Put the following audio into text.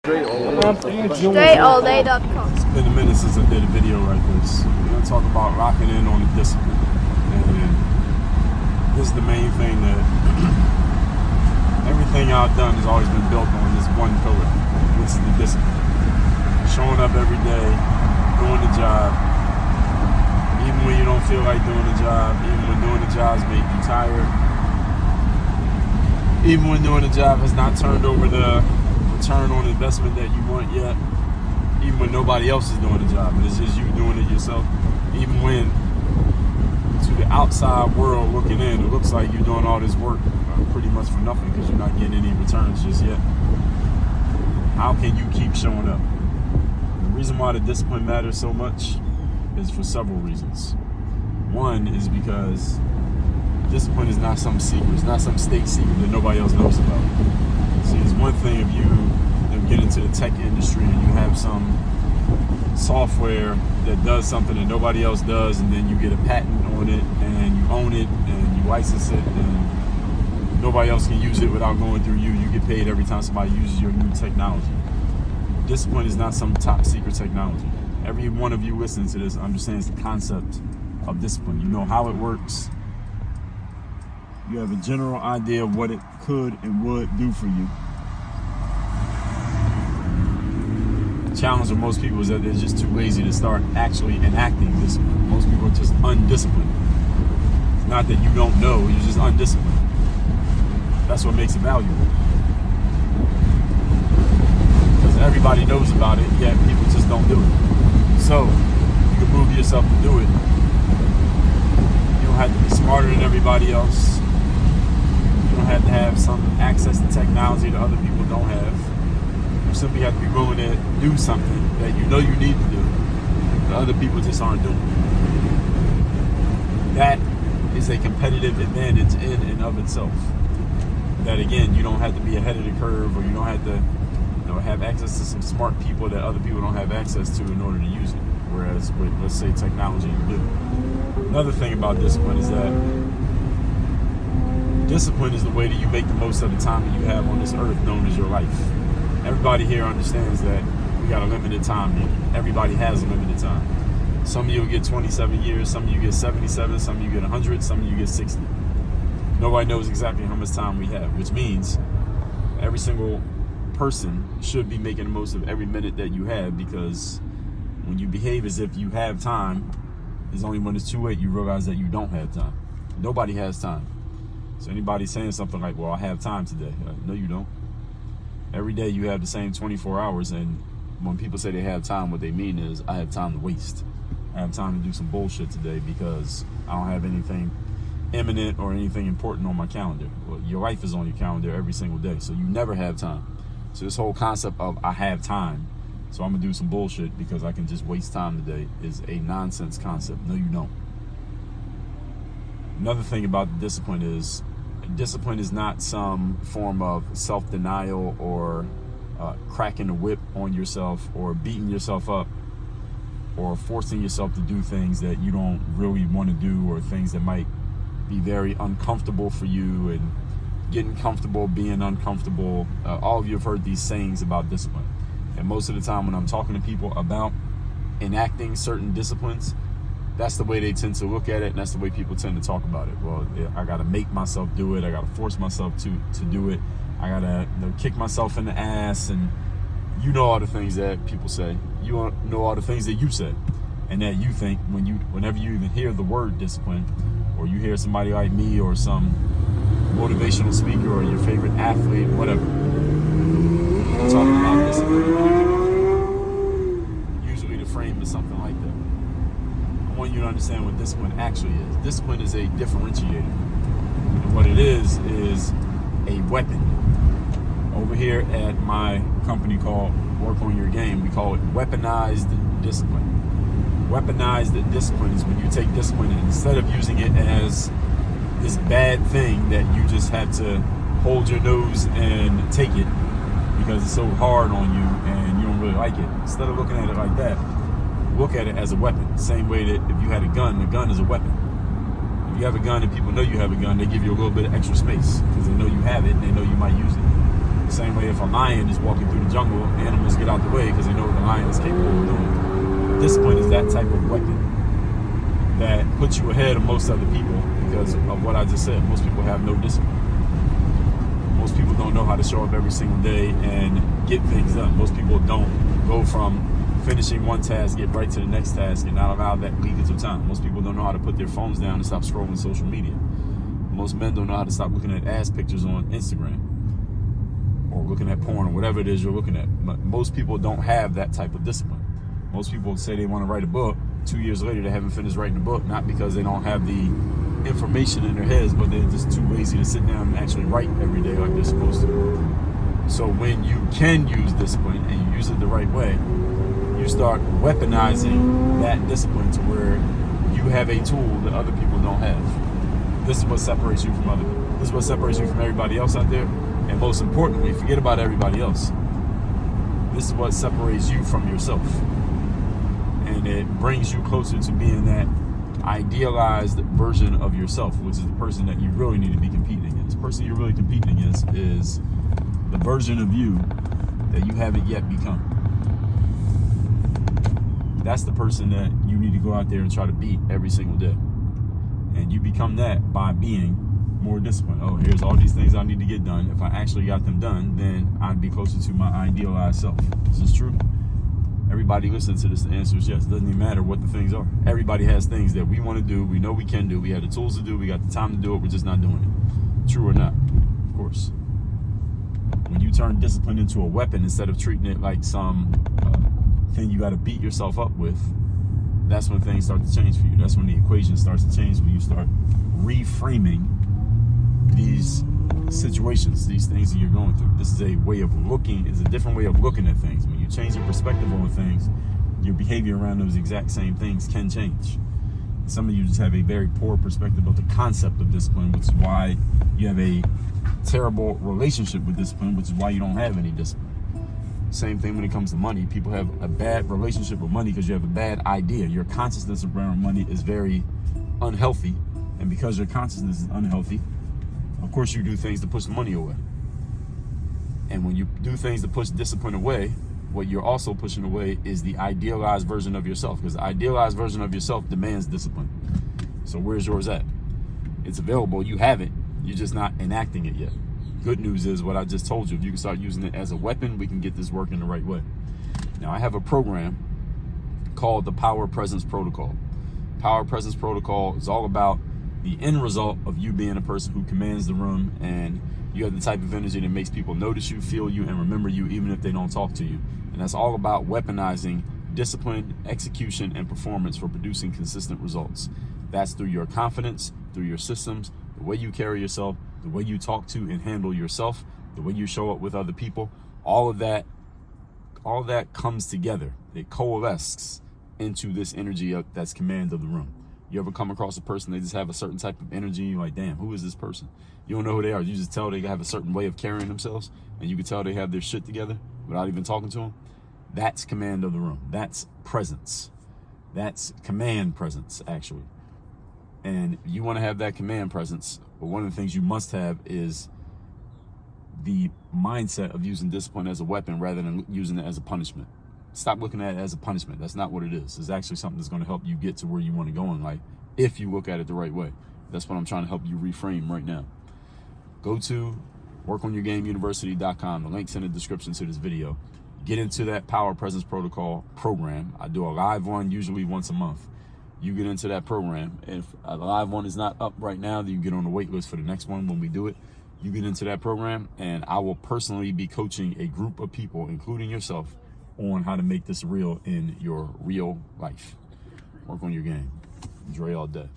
StraightAllDay.com. It's been a minute since I did a video like this. We're going to talk about rocking in on the discipline. And this is the main thing that everything I've done has always been built on this one pillar, which is the discipline. Showing up every day, doing the job, even when you don't feel like doing the job, even when doing the jobs make you tired, even when doing the job has not turned over the return on investment that you want yet, even when nobody else is doing the job, but it's just you doing it yourself, even when to the outside world looking in, it looks like you're doing all this work pretty much for nothing because you're not getting any returns just yet. How can you keep showing up? The reason why the discipline matters so much is for several reasons. One is because discipline is not some secret. It's not some state secret that nobody else knows about. See, it's one thing if you get into the tech industry and you have some software that does something that nobody else does, and then you get a patent on it and you own it and you license it and nobody else can use it without going through you. You get paid every time somebody uses your new technology. Discipline is not some top secret technology. Every one of you listening to this understands the concept of discipline. You know how it works. You have a general idea of what it could and would do for you. The challenge of most people is that they're just too lazy to start actually enacting discipline. Most people are just undisciplined. It's not that you don't know, you're just undisciplined. That's what makes it valuable. Because everybody knows about it, yet people just don't do it. So, you can move yourself to do it. You don't have to be smarter than everybody else. You don't have to have some access to technology that other people don't have. You simply have to be willing to do something that you know you need to do that other people just aren't doing. That is a competitive advantage in and of itself. That again, you don't have to be ahead of the curve, or you don't have to have access to some smart people that other people don't have access to in order to use it. Whereas with, let's say, technology, you do. Another thing about discipline is that discipline is the way that you make the most of the time that you have on this earth, known as your life. Everybody here understands that we got a limited time here. Everybody has a limited time. Some of you will get 27 years, some of you get 77, some of you get 100, some of you get 60. Nobody knows exactly how much time we have, which means every single person should be making the most of every minute that you have, because when you behave as if you have time, it's only when it's too late you realize that you don't have time. Nobody has time. So anybody saying something like, well, I have time today. No, you don't. Every day you have the same 24 hours, and when people say they have time, what they mean is, I have time to waste. I have time to do some bullshit today because I don't have anything imminent or anything important on my calendar. Well, your life is on your calendar every single day, so you never have time. So this whole concept of I have time, so I'm gonna do some bullshit because I can just waste time today, is a nonsense concept. No, you don't. Another thing about the discipline is not some form of self-denial or cracking the whip on yourself or beating yourself up or forcing yourself to do things that you don't really want to do, or things that might be very uncomfortable for you, and getting comfortable being uncomfortable. All of you have heard these sayings about discipline, and most of the time when I'm talking to people about enacting certain disciplines, that's the way they tend to look at it, and that's the way people tend to talk about it. Well, I gotta make myself do it, I gotta force myself to do it, I gotta kick myself in the ass, and you know all the things that people say. You know all the things that you say, and that you think whenever you even hear the word discipline, or you hear somebody like me or some motivational speaker or your favorite athlete, whatever, talking about discipline, usually the frame is something like that. I want you to understand what discipline actually is. Discipline is a differentiator, and what it is a weapon. Over here at my company called Work on Your Game, we call it weaponized discipline. Weaponized discipline is when you take discipline and instead of using it as this bad thing that you just have to hold your nose and take it because it's so hard on you and you don't really like it, instead of looking at it like that, look at it as a weapon. Same way that if you had a gun is a weapon. If you have a gun and people know you have a gun, they give you a little bit of extra space because they know you have it and they know you might use it. The same way if a lion is walking through the jungle, animals get out the way because they know what the lion is capable of doing. Discipline is that type of weapon that puts you ahead of most other people because of what I just said. Most people have no discipline. Most people don't know how to show up every single day and get things done. Most people don't go from finishing one task, get right to the next task, and not allow that leakage of time. Most people don't know how to put their phones down and stop scrolling social media. Most men don't know how to stop looking at ass pictures on Instagram or looking at porn or whatever it is you're looking at. But most people don't have that type of discipline. Most people say they want to write a book. 2 years later, they haven't finished writing the book, not because they don't have the information in their heads, but they're just too lazy to sit down and actually write every day like they're supposed to. So when you can use discipline and you use it the right way, you start weaponizing that discipline to where you have a tool that other people don't have. This is what separates you from other people. This is what separates you from everybody else out there. And most importantly, forget about everybody else. This is what separates you from yourself. And it brings you closer to being that idealized version of yourself, which is the person that you really need to be competing against. The person you're really competing against is the version of you that you haven't yet become. That's the person that you need to go out there and try to beat every single day. And you become that by being more disciplined. Oh, here's all these things I need to get done. If I actually got them done, then I'd be closer to my idealized self. Is this true? Everybody listening to this, the answer is yes. It doesn't even matter what the things are. Everybody has things that we want to do. We know we can do. We have the tools to do. We got the time to do it. We're just not doing it. True or not? Of course. When you turn discipline into a weapon instead of treating it like some thing you got to beat yourself up with, that's when things start to change for you. That's when the equation starts to change, when you start reframing these situations, these things that you're going through. This is a way of looking, it's a different way of looking at things. When you change your perspective on things, your behavior around those exact same things can change. Some of you just have a very poor perspective of the concept of discipline, which is why you have a terrible relationship with discipline, which is why you don't have any discipline. Same thing when it comes to money. People have a bad relationship with money because you have a bad idea. Your consciousness around money is very unhealthy. And because your consciousness is unhealthy, of course you do things to push the money away. And when you do things to push discipline away, what you're also pushing away is the idealized version of yourself, because the idealized version of yourself demands discipline. So where's yours at? It's available. You have it. You're just not enacting it yet. Good news is what I just told you. If you can start using it as a weapon, we can get this working the right way. Now, I have a program called the Power Presence Protocol. Power Presence Protocol is all about the end result of you being a person who commands the room, and you have the type of energy that makes people notice you, feel you, and remember you even if they don't talk to you. And that's all about weaponizing discipline, execution, and performance for producing consistent results. That's through your confidence, through your systems, the way you carry yourself, the way you talk to and handle yourself, the way you show up with other people. All of that comes together. It coalesces into this energy that's command of the room. You ever come across a person, they just have a certain type of energy, you're like, damn, who is this person? You don't know who they are. You just tell they have a certain way of carrying themselves, and you can tell they have their shit together without even talking to them. That's command of the room. That's presence. That's command presence, actually. And you want to have that command presence, but one of the things you must have is the mindset of using discipline as a weapon rather than using it as a punishment. Stop looking at it as a punishment. That's not what it is. It's actually something that's going to help you get to where you want to go in life if you look at it the right way. That's what I'm trying to help you reframe right now. Go to workonyourgameuniversity.com. The link's in the description to this video. Get into that Power Presence Protocol program. I do a live one usually once a month. You get into that program. If a live one is not up right now, then you get on the wait list for the next one when we do it. You get into that program, and I will personally be coaching a group of people, including yourself, on how to make this real in your real life. Work on your game. Dre all day.